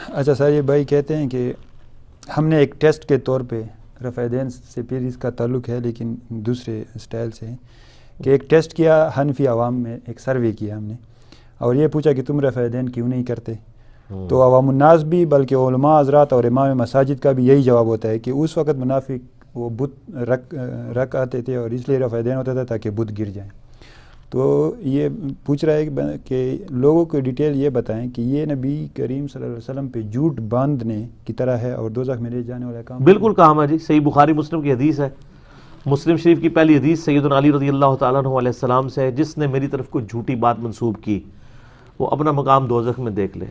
اچھا سر، یہ بھائی کہتے ہیں کہ ہم نے ایک ٹیسٹ کے طور پہ رفع دین سے پھر اس کا تعلق ہے لیکن دوسرے اسٹائل سے ہے کہ ایک ٹیسٹ کیا حنفی عوام میں، ایک سروے کیا ہم نے اور یہ پوچھا کہ تم رفع دین کیوں نہیں کرتے، تو عوام الناس بھی بلکہ علماء حضرات اور امام مساجد کا بھی یہی جواب ہوتا ہے کہ اس وقت منافق وہ بت رکھ آتے تھے اور اس لیے رفع دین ہوتا تھا تاکہ بت گر جائیں۔ تو یہ پوچھ رہا ہے کہ لوگوں کو ڈیٹیل یہ بتائیں کہ یہ نبی کریم صلی اللہ علیہ وسلم پہ جھوٹ باندھنے کی طرح ہے اور دوزخ میں لے جانے والا کام۔ بالکل کہا ہے جی، صحیح بخاری مسلم کی حدیث ہے، مسلم شریف کی پہلی حدیث سیدنا علی رضی اللہ تعالیٰ عنہ علیہ السلام سے ہے، جس نے میری طرف کوئی جھوٹی بات منسوب کی وہ اپنا مقام دوزخ میں دیکھ لے۔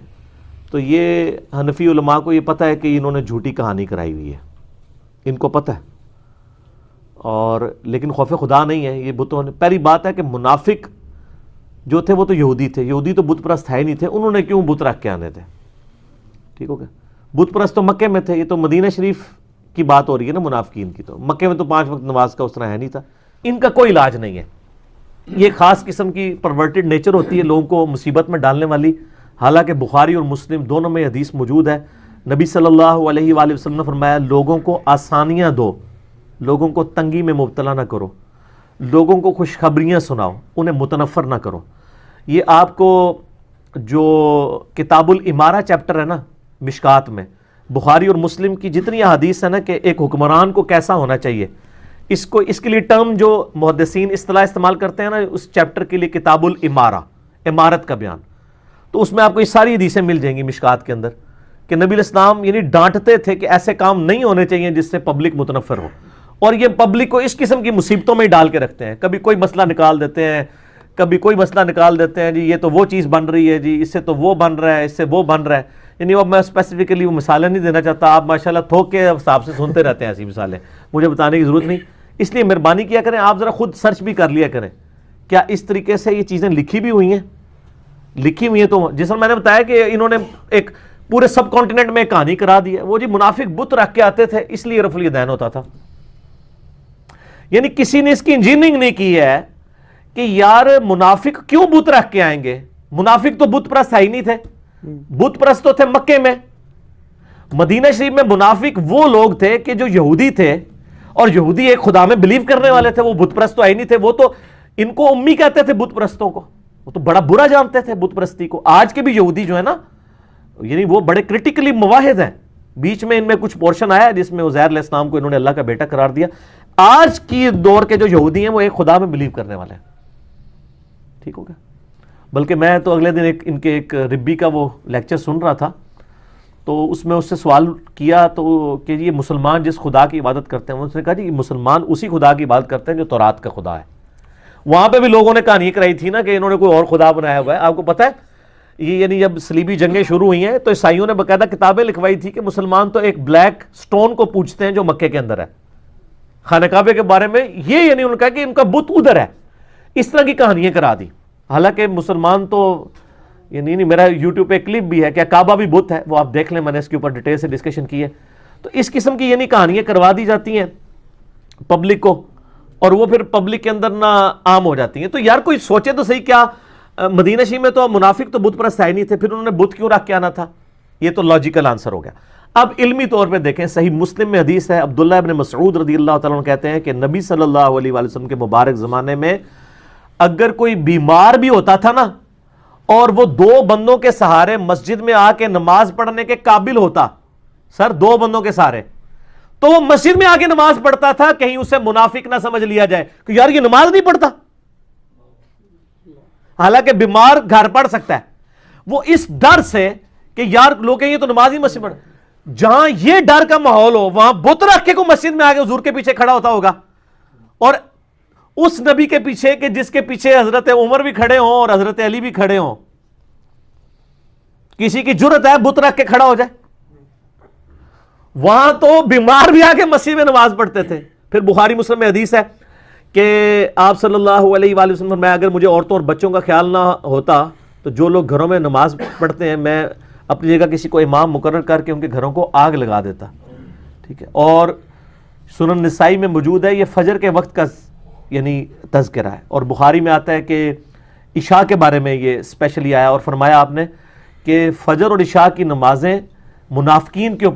تو یہ حنفی علماء کو یہ پتہ ہے کہ انہوں نے جھوٹی کہانی کرائی ہوئی ہے، ان کو پتہ ہے، اور لیکن خوف خدا نہیں ہے۔ یہ بتوں نے، پہلی بات ہے کہ منافق جو تھے وہ تو یہودی تھے، یہودی تو بت پرست ہے نہیں تھے، انہوں نے کیوں بت رکھ کے آنے تھے؟ ٹھیک ہو گیا، بت پرست تو مکے میں تھے، یہ تو مدینہ شریف کی بات ہو رہی ہے نا منافقین کی، تو مکے میں تو 5 وقت نماز کا اس طرح ہے نہیں تھا۔ ان کا کوئی علاج نہیں ہے، یہ خاص قسم کی پرورٹڈ نیچر ہوتی ہے لوگوں کو مصیبت میں ڈالنے والی۔ حالانکہ بخاری اور مسلم دونوں میں حدیث موجود ہے، نبی صلی اللہ علیہ وآلہ وسلم نے فرمایا لوگوں کو آسانیاں دو، لوگوں کو تنگی میں مبتلا نہ کرو، لوگوں کو خوشخبریاں سناؤ، انہیں متنفر نہ کرو۔ یہ آپ کو جو کتاب الامارہ چیپٹر ہے نا مشکات میں، بخاری اور مسلم کی جتنی حدیث ہے نا کہ ایک حکمران کو کیسا ہونا چاہیے، اس کے لیے ٹرم جو محدثین اصطلاح استعمال کرتے ہیں نا اس چیپٹر کے لیے کتاب الامارہ، امارت کا بیان، تو اس میں آپ کو یہ ساری حدیثیں مل جائیں گی مشکات کے اندر کہ نبی الاسلام یعنی ڈانٹتے تھے کہ ایسے کام نہیں ہونے چاہیے جس سے پبلک متنفر ہو، اور یہ پبلک کو اس قسم کی مصیبتوں میں ہی ڈال کے رکھتے ہیں۔ کبھی کوئی مسئلہ نکال دیتے ہیں، کبھی کوئی مسئلہ نکال دیتے ہیں، جی یہ تو وہ چیز بن رہی ہے، جی اس سے تو وہ بن رہا ہے، اس سے وہ بن رہا ہے، یعنی اب میں اسپیسیفکلی وہ مثالیں نہیں دینا چاہتا، آپ ماشاءاللہ تھوک کے حساب سے سنتے رہتے ہیں ایسی مثالیں، مجھے بتانے کی ضرورت نہیں۔ اس لیے مہربانی کیا کریں، آپ ذرا خود سرچ بھی کر لیا کریں کیا اس طریقے سے یہ چیزیں لکھی بھی ہوئی ہیں، لکھی ہوئی ہیں تو جس میں نے بتایا کہ انہوں نے ایک پورے سب کانٹیننٹ میں کہانی کرا دی ہے، وہ جی منافق بت رکھ کے آتے تھے اس لیے رفع الیدین ہوتا تھا۔ یعنی کسی نے اس کی انجینئرنگ نہیں کی ہے کہ یار منافق کیوں بت رکھ کے آئیں گے، منافق تو بت پرست ہی نہیں تھے، بت پرست تو تھے مکے میں، مدینہ شریف میں منافق وہ لوگ تھے کہ جو یہودی تھے، اور یہودی ایک خدا میں بلیو کرنے والے تھے، وہ بت پرست تو ہی نہیں تھے، وہ تو ان کو امی کہتے تھے بت پرستوں کو، وہ تو بڑا برا جانتے تھے بت پرستی کو۔ آج کے بھی یہودی جو ہے نا یعنی وہ بڑے کرٹیکلی موحد ہیں، بیچ میں ان میں کچھ پورشن آیا جس میں عزیر علیہ السلام کو انہوں نے اللہ کا بیٹا قرار دیا۔ آج کی دور کے جو یہودی ہیں وہ ایک خدا میں بلیو کرنے والے ہیں، ٹھیک ہوگا۔ بلکہ میں تو اگلے دن ان کے ایک ربی کا وہ لیکچر سن رہا تھا، تو اس میں اس سے سوال کیا تو کہ یہ مسلمان جس خدا کی عبادت کرتے ہیں، اس نے کہا جی مسلمان اسی خدا کی عبادت کرتے ہیں جو تورات کا خدا ہے۔ وہاں پہ بھی لوگوں نے کہانی کرائی تھی نا کہ انہوں نے کوئی اور خدا بنایا ہوا ہے۔ آپ کو پتہ ہے یہ یعنی جب صلیبی جنگیں شروع ہوئی ہیں تو عیسائیوں نے باقاعدہ کتابیں لکھوائی تھی کہ مسلمان تو ایک بلیک سٹون کو پوجتے ہیں جو مکے کے اندر ہے، خانہ کعبے کے بارے میں یہ یعنی انہوں نے کہا کہ ان کا بت ادھر ہے، اس طرح کی کہانیاں کرا دی۔ حالانکہ مسلمان تو یعنی میرا یوٹیوب پہ کلپ بھی ہے کہ کعبہ بھی بت ہے، وہ آپ دیکھ لیں، میں نے اس کے اوپر ڈیٹیل سے ڈسکشن کی ہے۔ تو اس قسم کی یعنی کہانیاں کروا دی جاتی ہیں پبلک کو، اور وہ پھر پبلک کے اندر نہ عام ہو جاتی ہیں۔ تو یار کوئی سوچے تو صحیح، کیا مدینہ شریف میں تو منافق تو بت پرست ہے نہیں تھے، پھر انہوں نے بت کیوں رکھ کے آنا تھا؟ یہ تو لاجیکل آنسر ہو گیا۔ اب علمی طور پہ دیکھیں، صحیح مسلم میں حدیث ہے، عبداللہ ابن مسعود رضی اللہ تعالیٰ عنہ کہتے ہیں کہ نبی صلی اللہ علیہ وآلہ وسلم کے مبارک زمانے میں اگر کوئی بیمار بھی ہوتا تھا نا اور وہ 2 بندوں کے سہارے مسجد میں آ کے نماز پڑھنے کے قابل ہوتا، سر 2 بندوں کے سہارے، تو وہ مسجد میں آ کے نماز پڑھتا تھا، کہیں اسے منافق نہ سمجھ لیا جائے کہ یار یہ نماز نہیں پڑھتا۔ حالانکہ بیمار گھر پڑھ سکتا ہے، وہ اس ڈر سے کہ یار لوگ یہ تو نماز ہی مسجد پڑھ، جہاں یہ ڈر کا ماحول ہو وہاں بت رکھ کے کو مسجد میں آ کے حضور کے پیچھے کھڑا ہوتا ہوگا، اور اس نبی کے پیچھے کہ جس کے پیچھے حضرت عمر بھی کھڑے ہوں اور حضرت علی بھی کھڑے ہوں، کسی کی جرت ہے بت رکھ کے کھڑا ہو جائے؟ وہاں تو بیمار بھی آ کے مسجد میں نماز پڑھتے تھے۔ پھر بخاری مسلم میں حدیث ہے کہ آپ صلی اللہ علیہ وآلہ وسلم میں اگر مجھے عورتوں اور بچوں کا خیال نہ ہوتا تو جو لوگ گھروں میں نماز پڑھتے ہیں میں اپنی جگہ کسی کو امام مقرر کر کے ان کے گھروں کو آگ لگا دیتا، ٹھیک ہے۔ اور سنن نسائی میں موجود ہے، یہ فجر کے وقت کا یعنی تذکرہ ہے، اور بخاری میں آتا ہے کہ عشاء کے بارے میں یہ اسپیشلی آیا اور فرمایا آپ نے کہ فجر اور عشاء کی نمازیں منافقین کے